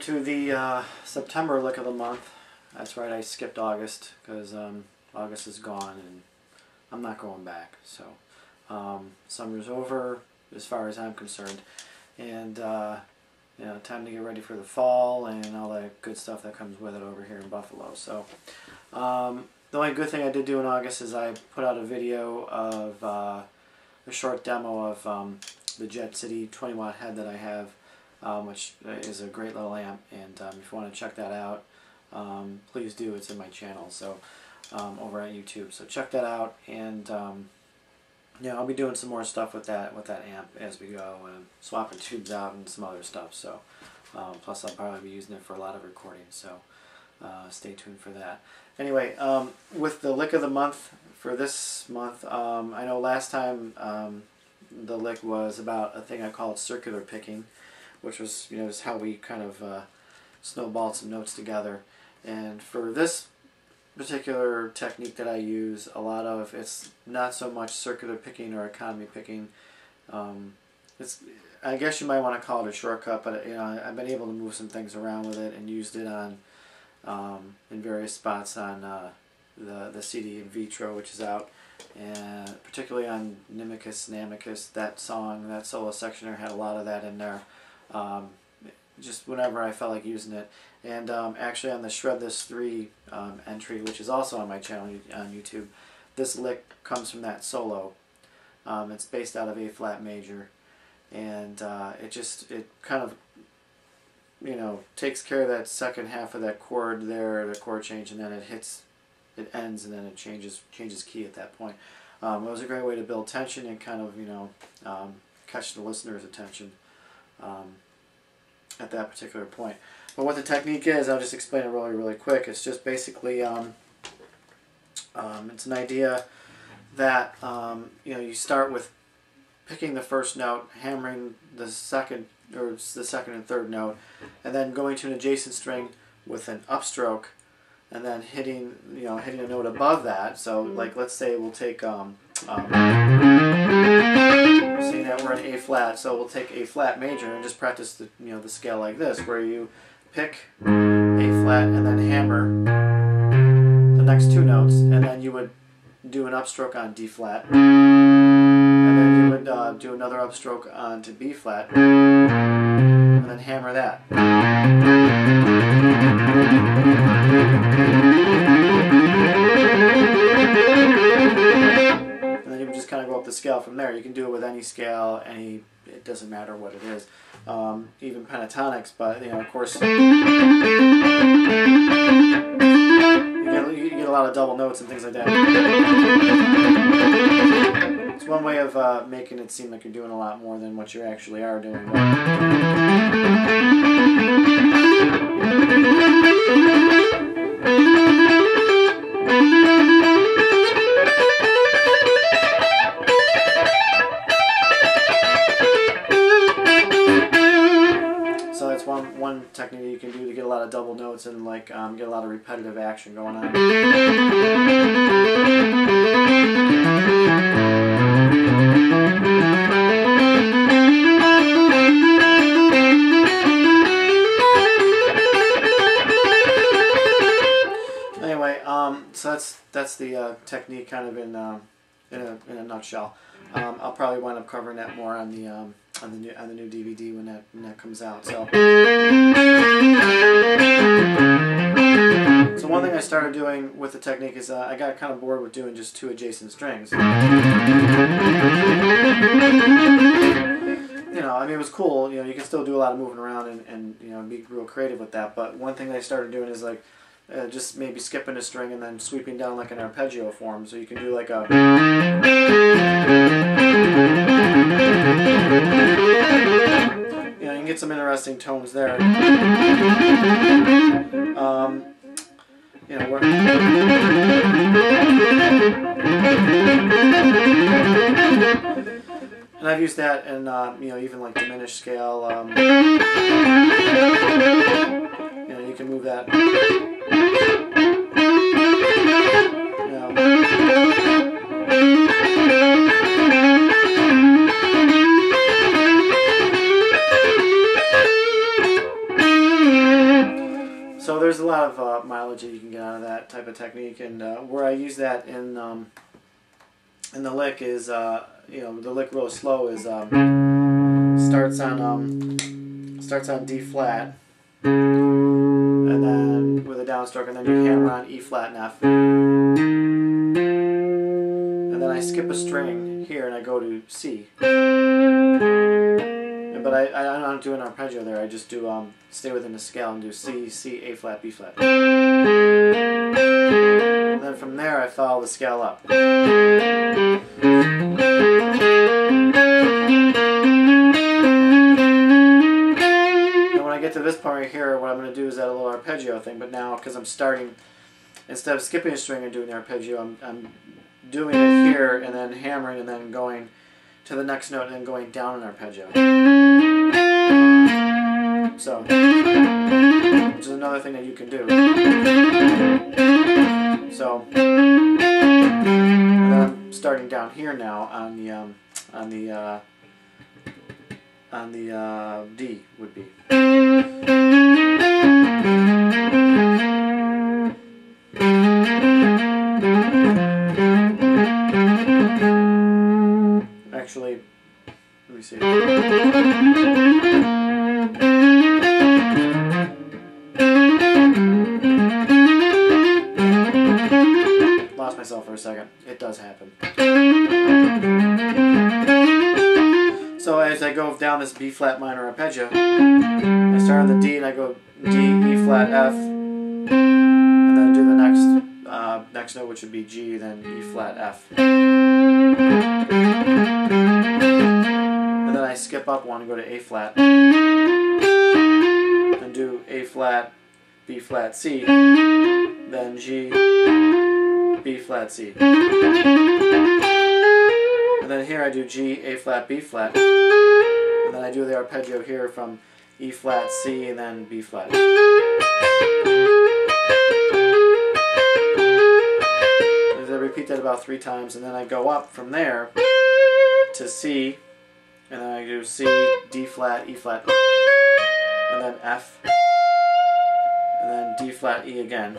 to the September lick of the month. That's right, I skipped August because August is gone and I'm not going back. So summer's over as far as I'm concerned, and you know, time to get ready for the fall and all that good stuff that comes with it over here in Buffalo. So the only good thing I did do in August is I put out a video of a short demo of the Jet City 20 watt head that I have, which is a great little amp, and if you want to check that out, please do. It's in my channel, so over at YouTube. So check that out, and yeah, I'll be doing some more stuff with that amp as we go, and swapping tubes out and some other stuff. So plus I'll probably be using it for a lot of recordings. So stay tuned for that. Anyway, with the lick of the month for this month, I know last time the lick was about a thing I call it circular picking, which was, you know, is how we kind of snowballed some notes together. And for this particular technique that I use, a lot of it's not so much circular picking or economy picking. It's, I guess you might want to call it a shortcut, but you know, I've been able to move some things around with it and used it on in various spots on the CD in vitro, which is out, and particularly on Namicus, that song, that solo section there had a lot of that in there. Just whenever I felt like using it. And actually on the Shred This 3 entry, which is also on my channel on YouTube, this lick comes from that solo. It's based out of A flat major, and it kind of, you know, takes care of that second half of that chord there, the chord change, and then it ends, and then it changes key at that point. It was a great way to build tension and kind of, you know, catch the listener's attention at that particular point. But what the technique is, I'll just explain it really quick. It's just basically it's an idea that you know, you start with picking the first note, hammering the second and third note, and then going to an adjacent string with an upstroke, and then hitting a note above that. So like, let's say we'll take seeing that we're in A flat, so we'll take A flat major and just practice the, you know, the scale like this, where you pick A flat and then hammer the next two notes, and then you would do an upstroke on D flat, and then you would do another upstroke onto B flat, and then hammer that. And then you would just kind of go up the scale from there. You can do it with any scale, it doesn't matter what it is, even pentatonics. But you know, of course, you get a lot of double notes and things like that. It's one way of making it seem like you're doing a lot more than what you actually are doing. So that's one technique you can do to get a lot of double notes and like get a lot of repetitive action going on. Anyway, so that's the technique kind of in a nutshell. I'll probably wind up covering that more on the new DVD when that comes out. So one thing I started doing with the technique is I got kind of bored with doing just two adjacent strings. You know, I mean, it was cool. You know, you can still do a lot of moving around and you know, be real creative with that. But one thing I started doing is like just maybe skipping a string and then sweeping down like an arpeggio form. So you can do like a, you know, you can get some interesting tones there. You know, and I've used that in you know, even like diminished scale. You know, you can move that. You know. type of technique, and where I use that in the lick is you know, the lick real slow is starts on D flat, and then with a downstroke, and then you hammer on E flat and F, and then I skip a string here and I go to C. But I don't do an arpeggio there. I just do stay within the scale and do C, C, A flat, B flat. And then from there I follow the scale up. And when I get to this part right here, what I'm going to do is add a little arpeggio thing. But now, because I'm starting, instead of skipping a string and doing the arpeggio, I'm doing it here and then hammering and then going to the next note and then going down an arpeggio. So, which is another thing that you can do. So, and then I'm starting down here now on the D would be. Actually, let me see. Lost myself for a second. It does happen. So as I go down this B flat minor arpeggio, I start on the D and I go D, E flat, F, and then do the next note, which would be G, then E flat, F. And then I skip up one and go to A flat, and do A flat, B flat, C, then G, B flat, C. And then here I do G, A flat, B flat, and then I do the arpeggio here from E flat, C, and then B flat. I repeat that about 3 times, and then I go up from there to C, and then I do C, D flat, E flat, and then F, and then D flat, E again.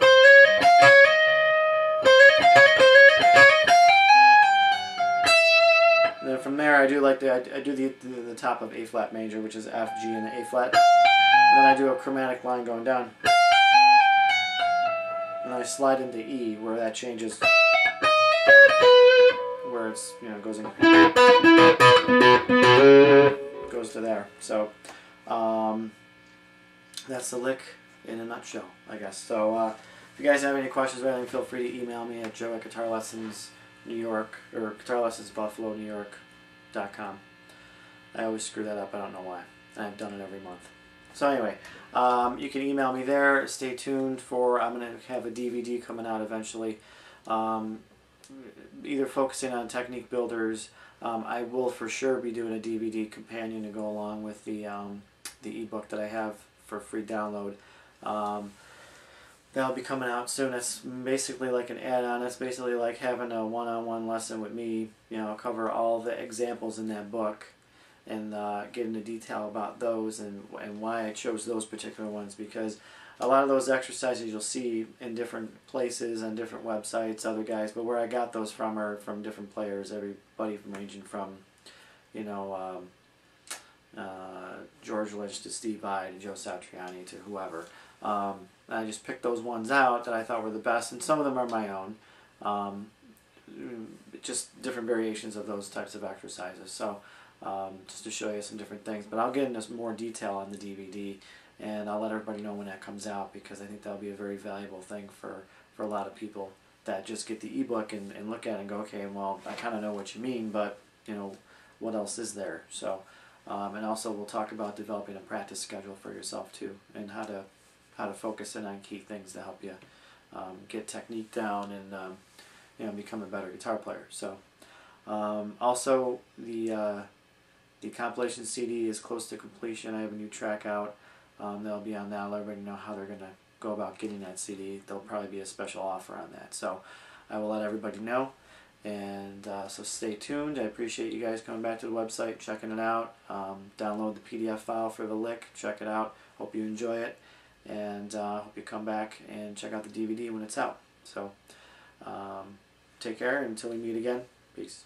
And then from there I do like I do the top of A flat major, which is F, G, and A flat, and then I do a chromatic line going down, and I slide into E where that changes, where it's, you know, goes to there. So that's the lick in a nutshell, I guess. So if you guys have any questions or anything, feel free to email me at joe@guitarlessonsnewyork or guitarlessonsbuffalonewyork.com. I always screw that up. I don't know why. I've done it every month. So anyway, you can email me there. Stay tuned for, I'm going to have a DVD coming out eventually, either focusing on technique builders. I will for sure be doing a DVD companion to go along with the ebook that I have for free download. That'll be coming out soon. It's basically like an add-on. It's basically like having a one-on-one lesson with me. You know, I'll cover all the examples in that book and get into detail about those and why I chose those particular ones, because a lot of those exercises you'll see in different places, on different websites, other guys, but where I got those from are from different players, everybody from ranging from, you know, George Lynch to Steve Vai to Joe Satriani to whoever. I just picked those ones out that I thought were the best, and some of them are my own, just different variations of those types of exercises. So just to show you some different things, but I'll get into more detail on the DVD, and I'll let everybody know when that comes out, because I think that'll be a very valuable thing for a lot of people that just get the ebook and look at it and go, okay, well, I kind of know what you mean, but you know, what else is there? So, and also we'll talk about developing a practice schedule for yourself too, and how to focus in on key things to help you get technique down and you know, become a better guitar player. So, also the compilation CD is close to completion. I have a new track out. They'll be on that. I'll let everybody know how they're going to go about getting that CD. There'll probably be a special offer on that. So I will let everybody know. And so stay tuned. I appreciate you guys coming back to the website, checking it out. Download the PDF file for the lick. Check it out. Hope you enjoy it. And hope you come back and check out the DVD when it's out. So take care until we meet again. Peace.